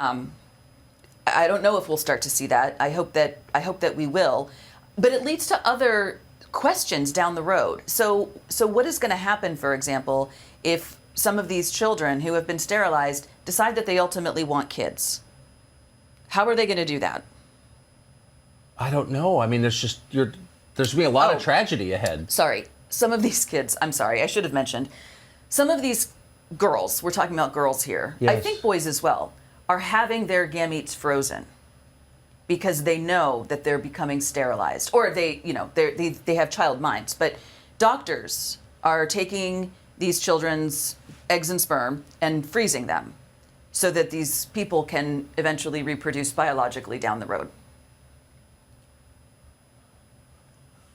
I don't know if we'll start to see that. I hope that we will, but it leads to other questions down the road. So what is going to happen, for example, if some of these children who have been sterilized decide that they ultimately want kids? How are they going to do that? I don't know. I mean, there's going to be a lot of tragedy ahead. Sorry. Some of these kids, I'm sorry, I should have mentioned, some of these girls, we're talking about girls here, yes. I think boys as well, are having their gametes frozen because they know that they're becoming sterilized, or they have child minds. But doctors are taking these children's eggs and sperm and freezing them so that these people can eventually reproduce biologically down the road.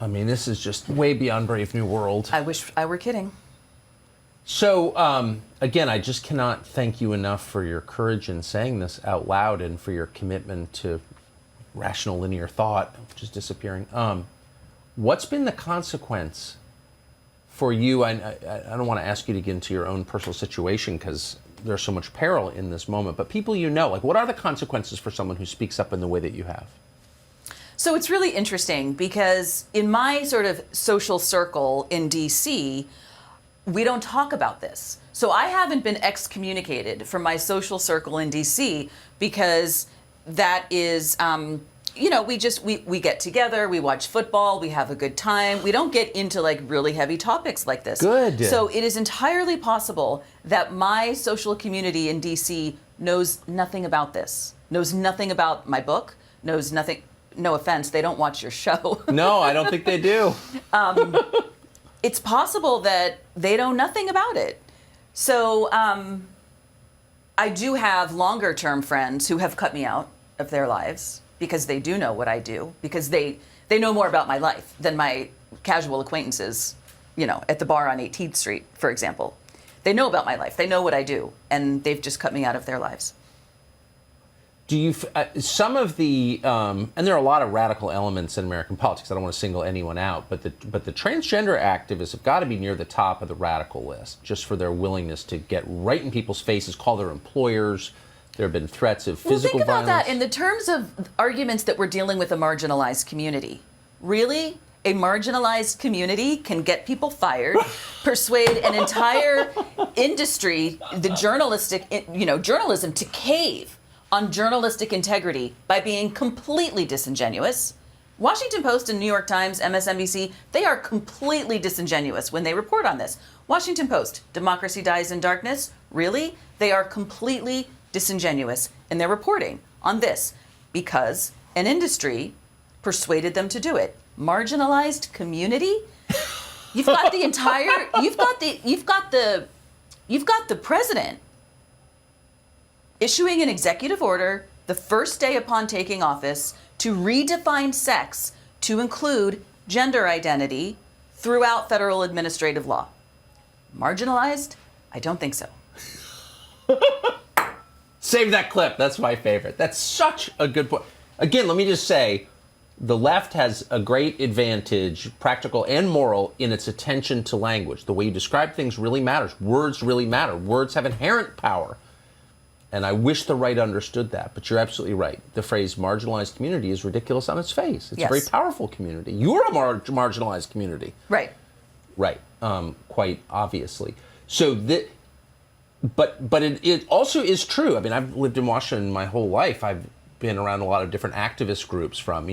I mean, this is just way beyond Brave New World. I wish I were kidding. So, again, I just cannot thank you enough for your courage in saying this out loud and for your commitment to rational linear thought, which is disappearing. What's been the consequence for you? I don't want to ask you to get into your own personal situation because there's so much peril in this moment, but people you know, like, what are the consequences for someone who speaks up in the way that you have? So it's really interesting because in my sort of social circle in DC, we don't talk about this. So I haven't been excommunicated from my social circle in DC because that is, we get together, we watch football, we have a good time. We don't get into like really heavy topics like this. Good. So it is entirely possible that my social community in DC knows nothing about this, knows nothing about my book, knows nothing. No offense, they don't watch your show. No, I don't think they do. It's possible that they know nothing about it. So I do have longer term friends who have cut me out of their lives because they do know what I do, because they know more about my life than my casual acquaintances, at the bar on 18th Street, for example. They know about my life. They know what I do, and they've just cut me out of their lives. Do you, some of the, and there are a lot of radical elements in American politics. I don't want to single anyone out, but the transgender activists have got to be near the top of the radical list, just for their willingness to get right in people's faces, call their employers. There have been threats of physical violence. Well, think about that in the terms of arguments that we're dealing with a marginalized community. Really? A marginalized community can get people fired, persuade an entire industry, the journalism to cave on journalistic integrity by being completely disingenuous. Washington Post and New York Times, MSNBC, they are completely disingenuous when they report on this. Washington Post, democracy dies in darkness. Really? They are completely disingenuous in their reporting on this because an industry persuaded them to do it. Marginalized community? You've got the entire, you've got the president issuing an executive order the first day upon taking office to redefine sex to include gender identity throughout federal administrative law. Marginalized? I don't think so. Save that clip. That's my favorite. That's such a good point. Again, let me just say, the left has a great advantage, practical and moral, in its attention to language. The way you describe things really matters. Words really matter. Words have inherent power. And I wish the right understood that, but you're absolutely right. The phrase marginalized community is ridiculous on its face. It's a very powerful community. You're a marginalized community. Right. Right. Quite obviously. So but it also is true. I mean, I've lived in Washington my whole life. I've been around a lot of different activist groups, from,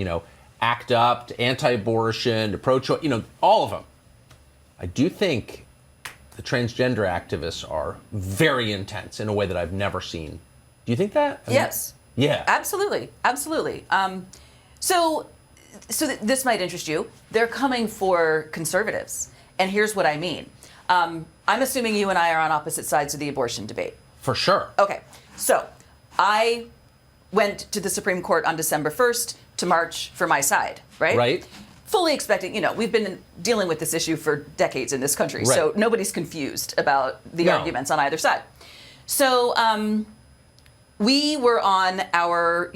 ACT UP to anti-abortion to pro-choice, all of them. I do think the transgender activists are very intense in a way that I've never seen. Do you think that? Yes. Yeah. Absolutely. Absolutely. So this might interest you. They're coming for conservatives. And here's what I mean. I'm assuming you and I are on opposite sides of the abortion debate. For sure. Okay. So I went to the Supreme Court on December 1st to march for my side, right? Right. Fully expecting, we've been dealing with this issue for decades in this country, right. So nobody's confused about the arguments on either side. So we were on our,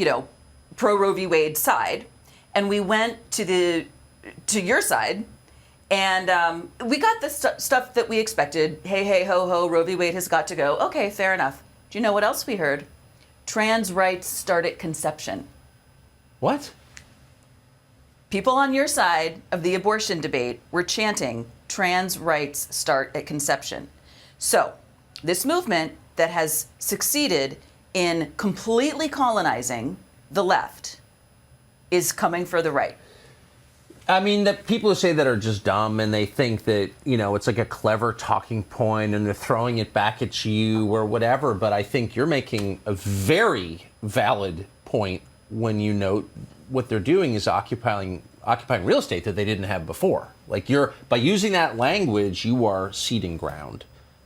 pro Roe v. Wade side, and we went to your side, and we got the stuff that we expected. Hey, ho, ho, Roe v. Wade has got to go. Okay, fair enough. Do you know what else we heard? trans rights start at conception. What? People on your side of the abortion debate were chanting, trans rights start at conception. So, this movement that has succeeded in completely colonizing the left is coming for the right. I mean, the people who say that are just dumb, and they think that, you know, it's like a clever talking point and they're throwing it back at you or whatever. But I think you're making a very valid point when you note what they're doing is occupying real estate that they didn't have before. Like, by using that language, you are ceding ground.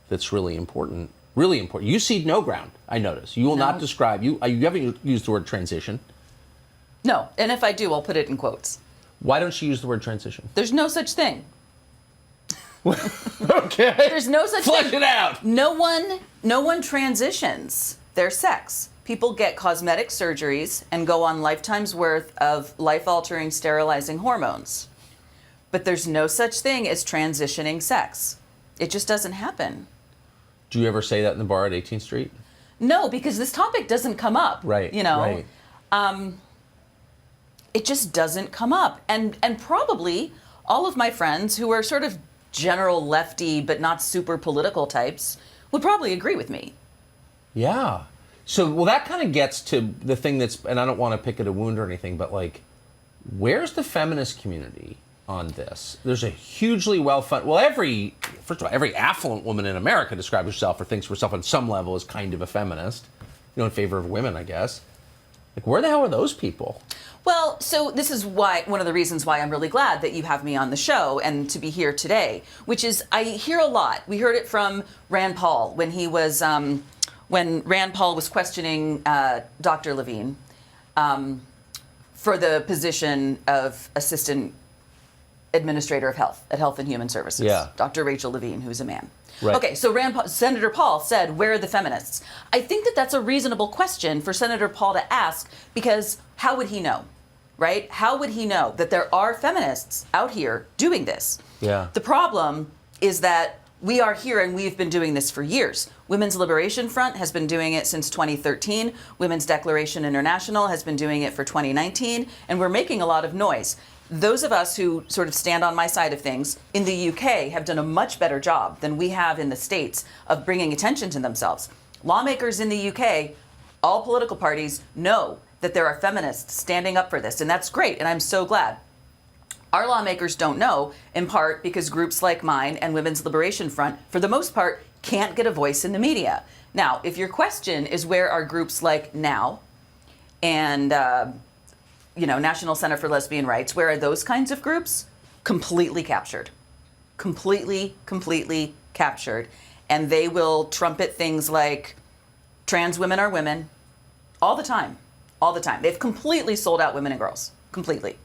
That's really important. Really important. You cede no ground, I notice. You will not describe, you haven't used the word transition. No, and if I do, I'll put it in quotes. Why don't you use the word transition? There's no such thing. Okay. There's no such thing. Flesh it out. No one transitions their sex. People get cosmetic surgeries and go on lifetimes worth of life-altering sterilizing hormones. But there's no such thing as transitioning sex. It just doesn't happen. Do you ever say that in the bar at 18th Street? No, because this topic doesn't come up. Right. You know. Right. It just doesn't come up. And probably all of my friends who are sort of general lefty but not super political types would probably agree with me. Yeah. So, well, that kind of gets to the thing that's, and I don't want to pick at a wound or anything, but like, where's the feminist community on this? There's a hugely well-funded, first of all, every affluent woman in America describes herself or thinks of herself on some level as kind of a feminist, in favor of women, I guess. Like, where the hell are those people? Well, so this is one of the reasons why I'm really glad that you have me on the show and to be here today, which is I hear a lot. We heard it from Rand Paul when he was, when Rand Paul was questioning Dr. Levine for the position of Assistant Administrator of Health at Health and Human Services. Yeah. Dr. Rachel Levine, who's a man. Right. Okay, so Senator Paul said, where are the feminists? I think that that's a reasonable question for Senator Paul to ask, because how would he know, right? How would he know that there are feminists out here doing this? Yeah. The problem is that we are here and we've been doing this for years. Women's Liberation Front has been doing it since 2013. Women's Declaration International has been doing it for 2019, and we're making a lot of noise. Those of us who sort of stand on my side of things in the UK have done a much better job than we have in the States of bringing attention to themselves. Lawmakers in the UK, all political parties, know that there are feminists standing up for this, and that's great, and I'm so glad. Our lawmakers don't know, in part because groups like mine and Women's Liberation Front, for the most part, can't get a voice in the media. Now, if your question is where are groups like NOW and National Center for Lesbian Rights, where are those kinds of groups? Completely captured. Completely captured. And they will trumpet things like trans women are women all the time. All the time. They've completely sold out women and girls. Completely.